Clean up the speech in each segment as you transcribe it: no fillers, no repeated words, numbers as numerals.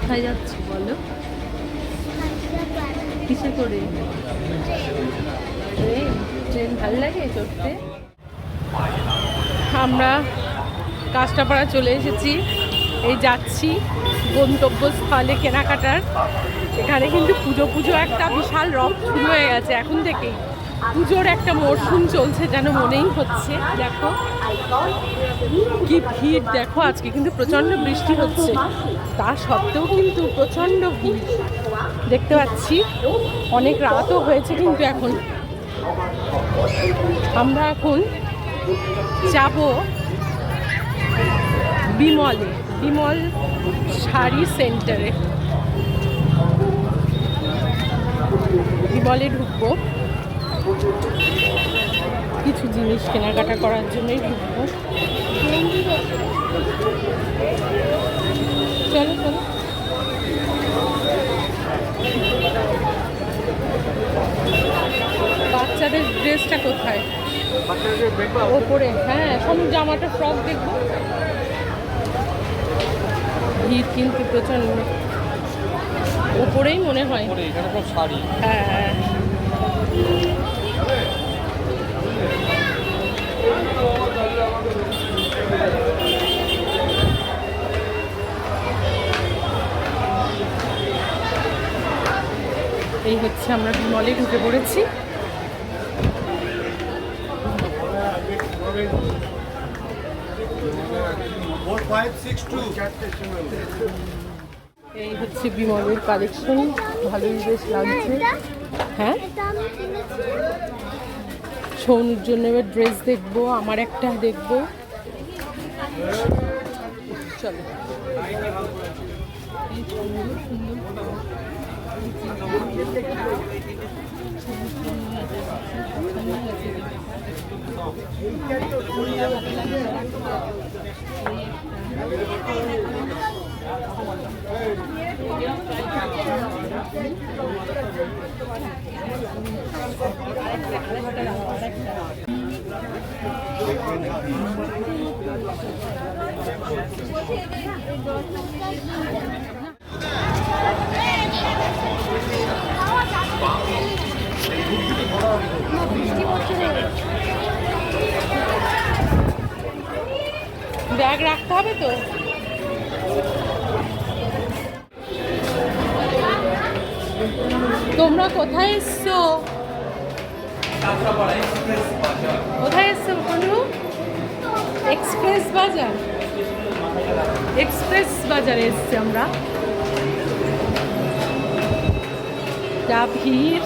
কোথায় যাচ্ছি বলো? কিসে করে? ট্রেন ভালো লাগে চড়তে? আমরা কাঁচরাপাড়া চলে এসেছি, এই যাচ্ছি গন্তব্যস্থলে কেনাকাটার। এখানে কিন্তু পুজো একটা বিশাল রথ শুরু হয়ে গেছে এখন থেকেই। পুজোর একটা মরশুম চলছে যেন মনেই হচ্ছে। দেখো কি ভিড়, দেখো আজকে কিন্তু প্রচণ্ড বৃষ্টি হচ্ছে, তা সত্ত্বেও কিন্তু প্রচণ্ড ভিড় দেখতে পাচ্ছি। অনেক রাতও হয়েছে কিন্তু এখন। আমরা এখন যাব বিমল শাড়ি সেন্টারে। বিমলে ঢুকবো, কিছু জিনিস কেনাকাটা করার জন্যই ঢুকবো। চলো চলো। বাচ্চাদের ড্রেসটা কোথায়? ওপরে, হ্যাঁ সব জামাটা ফ্রক দেখবো। ভিড় কিন্তু প্রচন্ড, ওপরেই মনে হয়। হ্যাঁ এই হচ্ছে, আমরা বিমলে ঢুকে পড়েছি। এই হচ্ছে বিমলের কালেকশন, ভালোই বেশ লাগছে। হ্যাঁ সৌনুর জন্য এবার ড্রেস দেখবো, আমার একটা দেখবো। চলো ব্যাগ রাখতে হবে তো। তোমরা কোথায় এসছো? কোথায় এসছো বন্ধু? এক্সপ্রেস বাজার, এক্সপ্রেস বাজারে এসছি আমরা। যা ভিড়,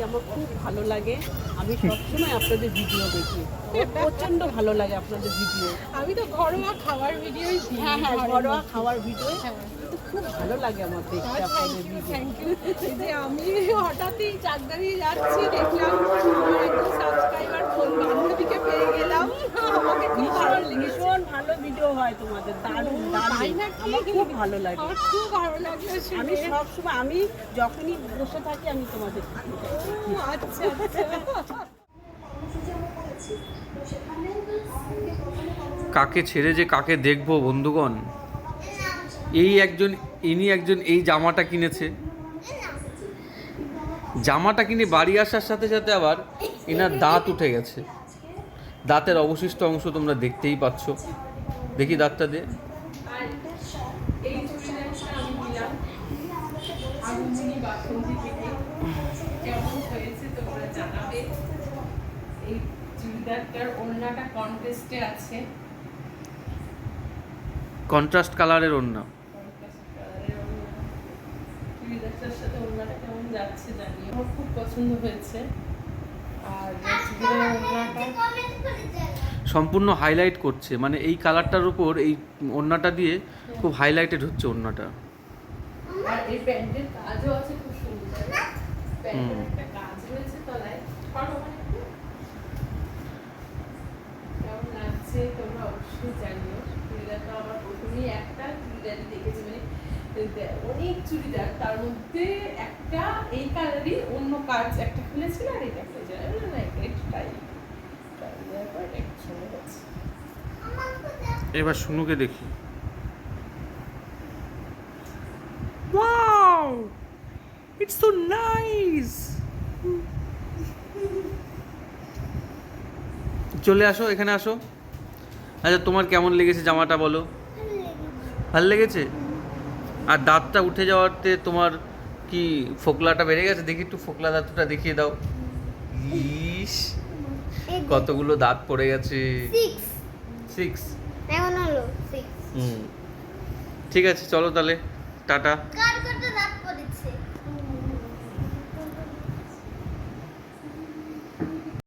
আমার খুব ভালো লাগে। আমি সবসময় আপনাদের ভিডিও দেখি, প্রচন্ড ভালো লাগে আপনাদের ভিডিও। আমি তো ঘরোয়া খাবার ভিডিওই দিই। হ্যাঁ হ্যাঁ, ঘরোয়া খাওয়ার ভিডিও খুব ভালো লাগে আমার দেখতে আপনাদের ভিডিও। Thank you. এই যে আমি হঠাৎই চাকদারি যাচ্ছি, দেখলাম আমার একটা সাবস্ক্রাইবার ফোন বান্ধবীকে পেয়ে গেলাম। আমাকে খুব ভালো লেগেছে, ভীষণ ভালো ভিডিও হয় তোমাদের, দারুণ দারুণ। আমার খুব ভালো লাগে, আমার খুব ভালো লাগলো। আমি সবসময়, আমি যখনই বসে থাকি আমি তোমাদের আচ্ছা আচ্ছা। কাকে ছেড়ে যে কাকে দেখবো বন্ধুগণ। ইনি একজন এই জামাটা কিনেছে, জামাটা কিনে বাড়ি আসার সাথে সাথে আবার এনার দাঁত উঠে গেছে। দাঁতের অবশিষ্ট অংশ তোমরা দেখতেই পাচ্ছ, দেখি দাঁতটা দিয়ে। এই চুড়িদারটা আমি নিলাম আগুনমণি বাসন্তী থেকে, কেমন হয়েছে তোমরা জানাবে। এই চুড়িদারটার ওড়নাটা কন্ট্রাস্টে আছে, কন্ট্রাস্ট কালারের ওড়না। চুড়িদারটার সাথে ওড়নাটা কেমন যাচ্ছে জানি, আমার খুব পছন্দ হয়েছে। আর চুড়িদারের ওড়নাটা সম্পূর্ণ হাইলাইট করছে, মানে এই কালারটার উপর এই ওড়নাটা দিয়ে খুব হাইলাইটেড হচ্ছে ওড়নাটা। আর এই প্যান্টের কাজও আছে খুব সুন্দর, প্যান্টের একটা কাজ রয়েছে তলায়। মধ্যে একটা এই কালারই অন্য কাজ একটা খুলেছিল আর এটা খুলেছিল না একটাই একসঙ্গে হচ্ছে। এবার শুনুকে দেখি। Wow, it's so nice. চলে আসো, এখানে আসো। আচ্ছা, তোমার কেমন লেগেছে জামাটা বলো? ভালো লেগেছে? আর দাঁতটা উঠে যাওয়াতে তোমার কি ফোকলাটা বেড়ে গেছে? দেখি একটু ফোকলা দাঁতটা দেখিয়ে দাও। ইস, কতগুলো দাঁত পড়ে গেছে। 6। এখন হলো 6 হুম, ঠিক আছে, চলো তাহলে, টাটা।